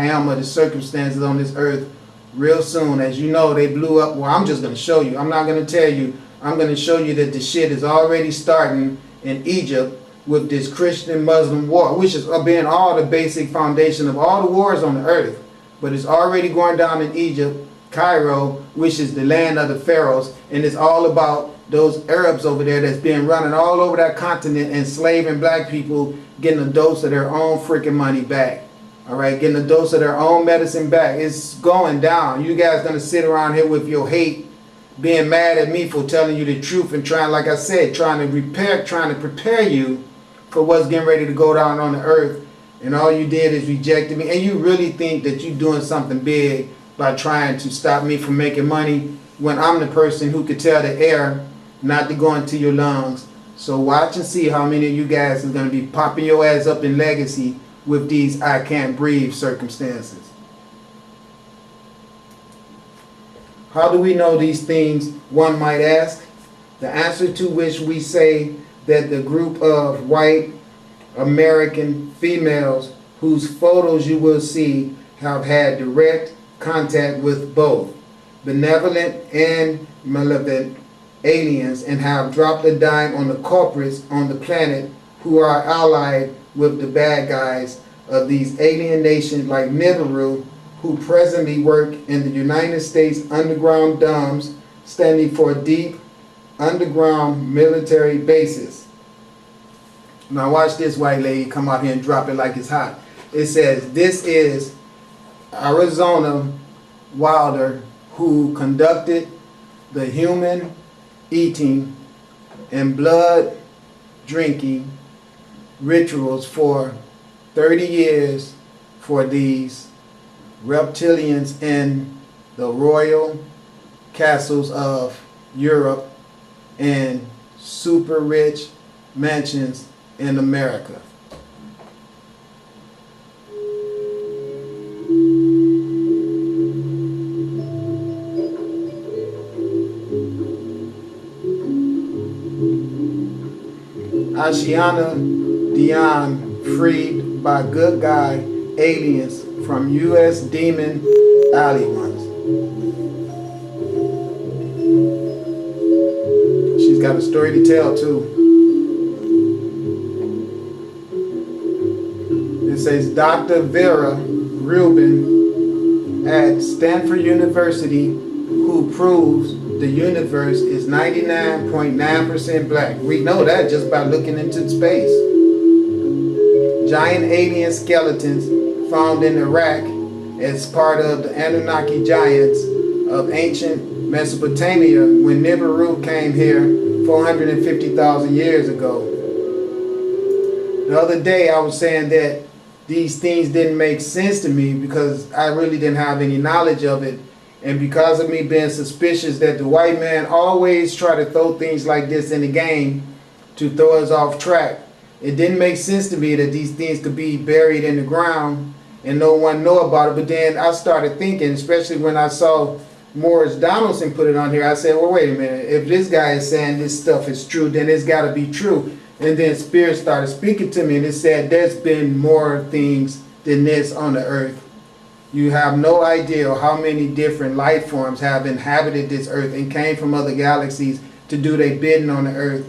Kayama, the circumstances on this earth real soon. As you know, they blew up. Well, I'm just going to show you. I'm not going to tell you. I'm going to show you that the shit is already starting in Egypt with this Christian-Muslim war, which has been all the basic foundation of all the wars on the earth. But it's already going down in Egypt, Cairo, which is the land of the pharaohs, and it's all about those Arabs over there that's been running all over that continent, enslaving black people, getting a dose of their own freaking money back. All right, getting a dose of their own medicine back. It's going down. You guys gonna sit around here with your hate, being mad at me for telling you the truth and trying, like I said, trying to prepare you for what's getting ready to go down on the earth. And all you did is rejected me. And you really think that you're doing something big by trying to stop me from making money when I'm the person who could tell the air not to go into your lungs. So watch and see how many of you guys is going to be popping your ass up in legacy with these I can't breathe circumstances. How do we know these things, one might ask? The answer to which we say that the group of white American females whose photos you will see have had direct contact with both benevolent and malevolent aliens and have dropped a dime on the culprits on the planet who are allied with the bad guys of these alien nations like Nibiru, who presently work in the United States underground domes, standing for deep underground military bases. Now watch this white lady come out here and drop it like it's hot. It says, this is Arizona Wilder, who conducted the human eating and blood drinking rituals for 30 years for these reptilians in the royal castles of Europe and super rich mansions in America. Ashiana Dion, freed by good guy aliens from U.S. demon alley ones. She's got a story to tell too. It says Dr. Vera Rubin at Stanford University, who proves the universe is 99.9% black. We know that just by looking into space. Giant alien skeletons found in Iraq as part of the Anunnaki giants of ancient Mesopotamia when Nibiru came here 450,000 years ago. The other day I was saying that these things didn't make sense to me because I really didn't have any knowledge of it. And because of me being suspicious that the white man always try to throw things like this in the game to throw us off track, it didn't make sense to me that these things could be buried in the ground and no one know about it. But then I started thinking, especially when I saw Morris Donaldson put it on here, I said, well, wait a minute. If this guy is saying this stuff is true, then it's got to be true. And then Spirit started speaking to me and it said there's been more things than this on the earth. You have no idea how many different life forms have inhabited this earth and came from other galaxies to do their bidding on the earth.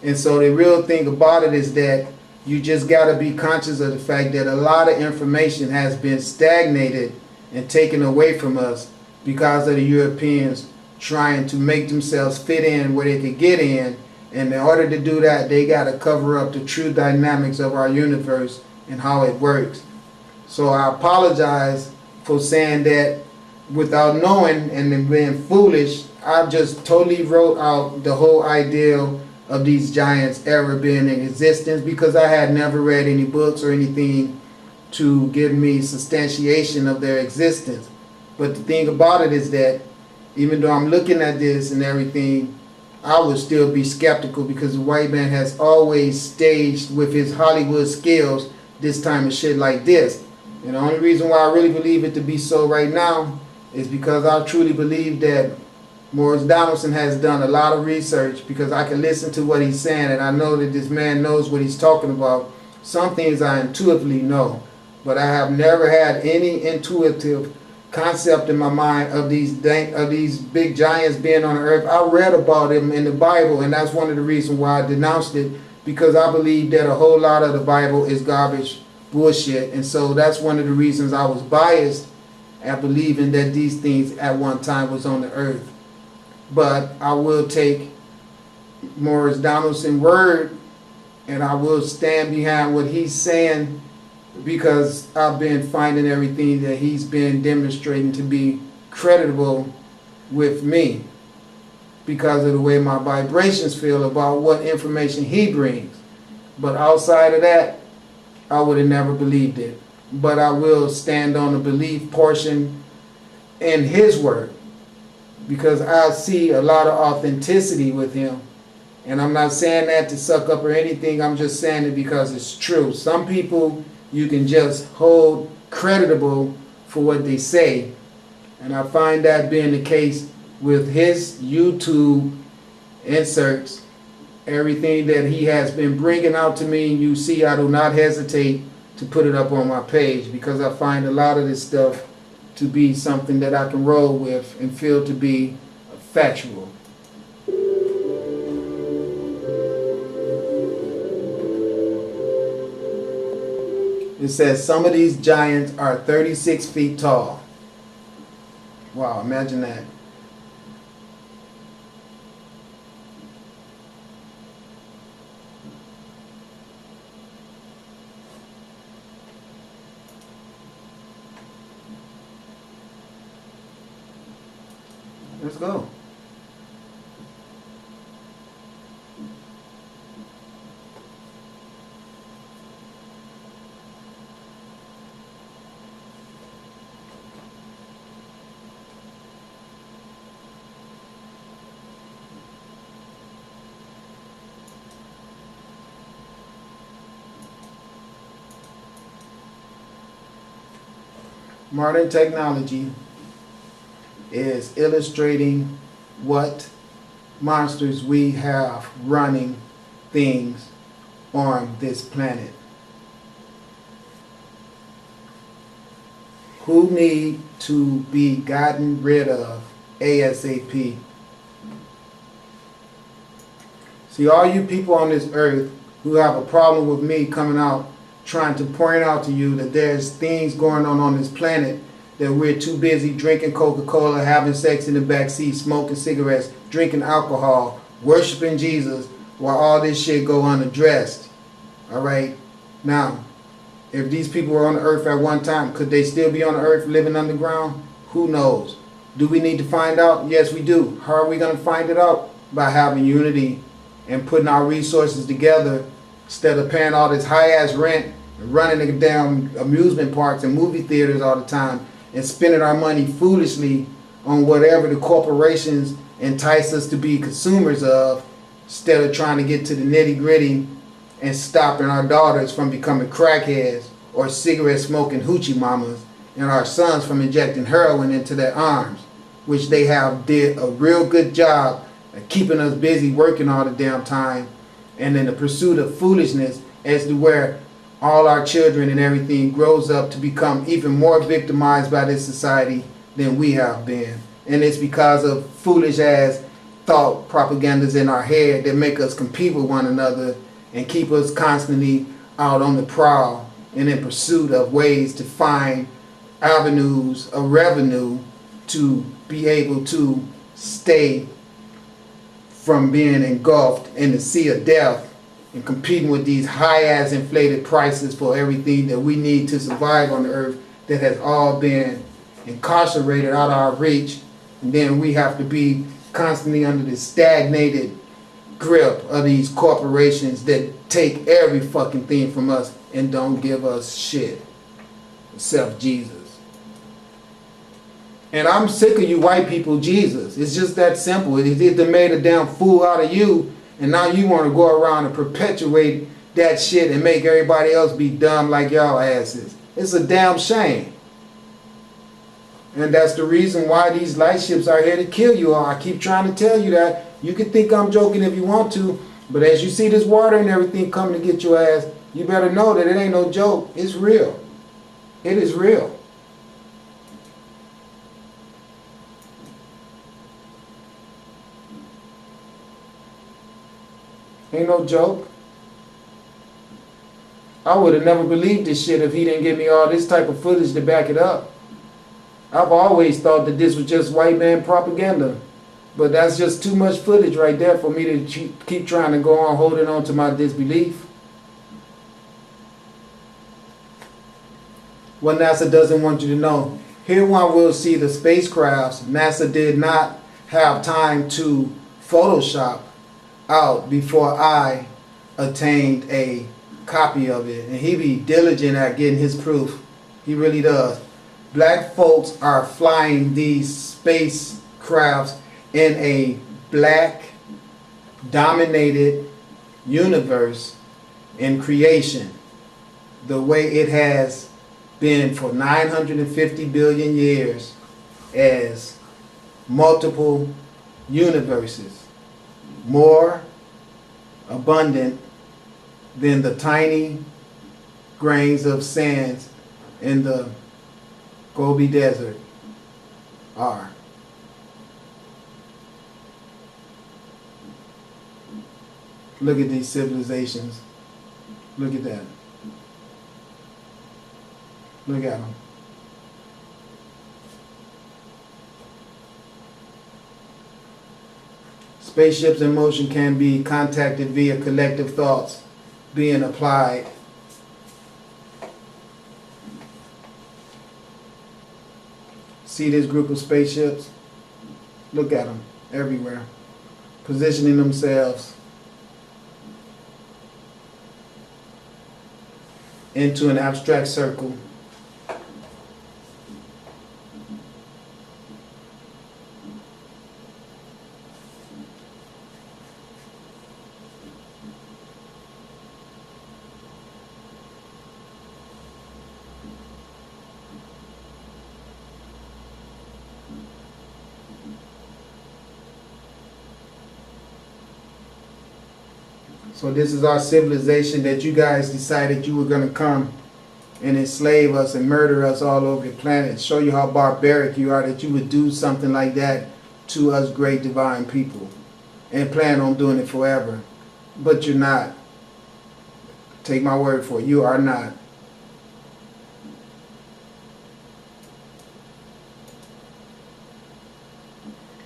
And so the real thing about it is that you just got to be conscious of the fact that a lot of information has been stagnated and taken away from us because of the Europeans trying to make themselves fit in where they could get in. And in order to do that, they got to cover up the true dynamics of our universe and how it works. So I apologize for saying that without knowing and then being foolish. I just totally wrote out the whole ideal of these giants ever being in existence because I had never read any books or anything to give me substantiation of their existence. But the thing about it is that even though I'm looking at this and everything, I would still be skeptical because the white man has always staged with his Hollywood skills this time of shit like this. And the only reason why I really believe it to be so right now is because I truly believe that Morris Donaldson has done a lot of research because I can listen to what he's saying and I know that this man knows what he's talking about. Some things I intuitively know. But I have never had any intuitive concept in my mind of these big giants being on the earth. I read about them in the Bible, and that's one of the reasons why I denounced it, because I believe that a whole lot of the Bible is garbage, bullshit. And so that's one of the reasons I was biased at believing that these things at one time was on the earth. But I will take Morris Donaldson's word, and I will stand behind what he's saying, because I've been finding everything that he's been demonstrating to be creditable with me, because of the way my vibrations feel about what information he brings. But outside of that, I would have never believed it. But I will stand on the belief portion in his word, because I see a lot of authenticity with him. And I'm not saying that to suck up or anything. I'm just saying it because it's true. Some people you can just hold creditable for what they say. And I find that being the case with his YouTube inserts. Everything that he has been bringing out to me, you see, I do not hesitate to put it up on my page, because I find a lot of this stuff to be something that I can roll with and feel to be factual. It says some of these giants are 36 feet tall. Wow, imagine that. Let's go. Modern technology is illustrating what monsters we have running things on this planet, who need to be gotten rid of ASAP. See, all you people on this earth who have a problem with me coming out trying to point out to you that there's things going on this planet, that we're too busy drinking Coca-Cola, having sex in the backseat, smoking cigarettes, drinking alcohol, worshiping Jesus, while all this shit go unaddressed. All right? Now, if these people were on the earth at one time, could they still be on the earth living underground? Who knows? Do we need to find out? Yes, we do. How are we going to find it out? By having unity and putting our resources together, instead of paying all this high-ass rent and running the damn amusement parks and movie theaters all the time, and spending our money foolishly on whatever the corporations entice us to be consumers of, instead of trying to get to the nitty-gritty and stopping our daughters from becoming crackheads or cigarette smoking hoochie mamas, and our sons from injecting heroin into their arms, which they have did a real good job at keeping us busy working all the damn time, and in the pursuit of foolishness as to where all our children and everything grows up to become even more victimized by this society than we have been. And it's because of foolish ass thought propagandas in our head that make us compete with one another and keep us constantly out on the prowl and in pursuit of ways to find avenues of revenue to be able to stay from being engulfed in the sea of death and competing with these high-ass inflated prices for everything that we need to survive on the earth that has all been incarcerated out of our reach. And then we have to be constantly under the stagnated grip of these corporations that take every fucking thing from us and don't give us shit except Jesus. And I'm sick of you white people, Jesus. It's just that simple. They made a damn fool out of you, and now you want to go around and perpetuate that shit and make everybody else be dumb like y'all asses. It's a damn shame. And that's the reason why these light ships are here to kill you all. I keep trying to tell you that. You can think I'm joking if you want to, but as you see this water and everything coming to get your ass, you better know that it ain't no joke. It's real. It is real. Ain't no joke. I would have never believed this shit if he didn't give me all this type of footage to back it up. I've always thought that this was just white man propaganda. But that's just too much footage right there for me to keep trying to go on holding on to my disbelief. What NASA doesn't want you to know. Here one will see the spacecrafts NASA did not have time to Photoshop out before I attained a copy of it. And he be diligent at getting his proof. He really does. Black folks are flying these spacecrafts in a black dominated universe in creation, the way it has been for 950 billion years, as multiple universes, more abundant than the tiny grains of sand in the Gobi Desert are. Look at these civilizations. Look at that. Look at them. Spaceships in motion can be contacted via collective thoughts being applied. See this group of spaceships? Look at them everywhere, positioning themselves into an abstract circle. So this is our civilization that you guys decided you were going to come and enslave us and murder us all over the planet. Show you how barbaric you are, that you would do something like that to us great divine people and plan on doing it forever. But you're not. Take my word for it. You are not.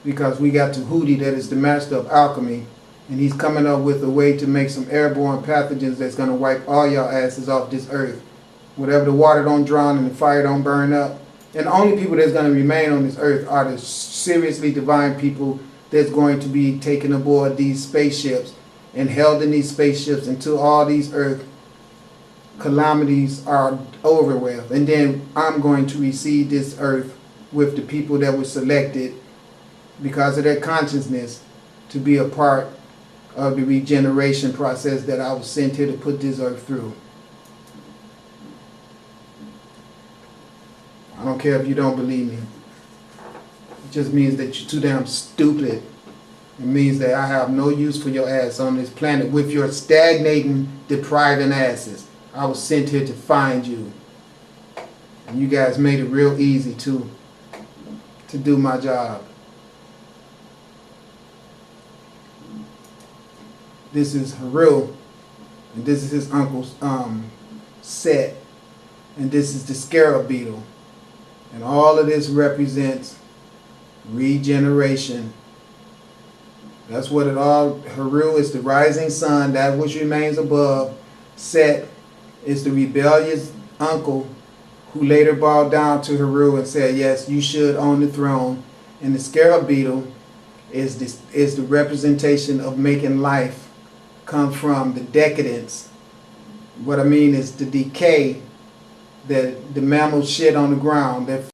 Because we got Tahuti, that is the master of alchemy, and he's coming up with a way to make some airborne pathogens that's going to wipe all y'all asses off this earth. Whatever the water don't drown and the fire don't burn up. And the only people that's going to remain on this earth are the seriously divine people that's going to be taken aboard these spaceships and held in these spaceships until all these earth calamities are over with. And then I'm going to receive this earth with the people that were selected because of their consciousness to be a part of the regeneration process that I was sent here to put this earth through. I don't care if you don't believe me. It just means that you're too damn stupid. It means that I have no use for your ass on this planet with your stagnating, depriving asses. I was sent here to find you. And you guys made it real easy to do my job. This is Haru, and this is his uncle's Set, and this is the scarab beetle. And all of this represents regeneration. That's what it all, Haru is the rising sun, that which remains above. Set is the rebellious uncle who later bowed down to Haru and said, yes, you should own the throne. And the scarab beetle is the representation of making life come from the decadence. What I mean is the decay that the mammals shit on the ground, that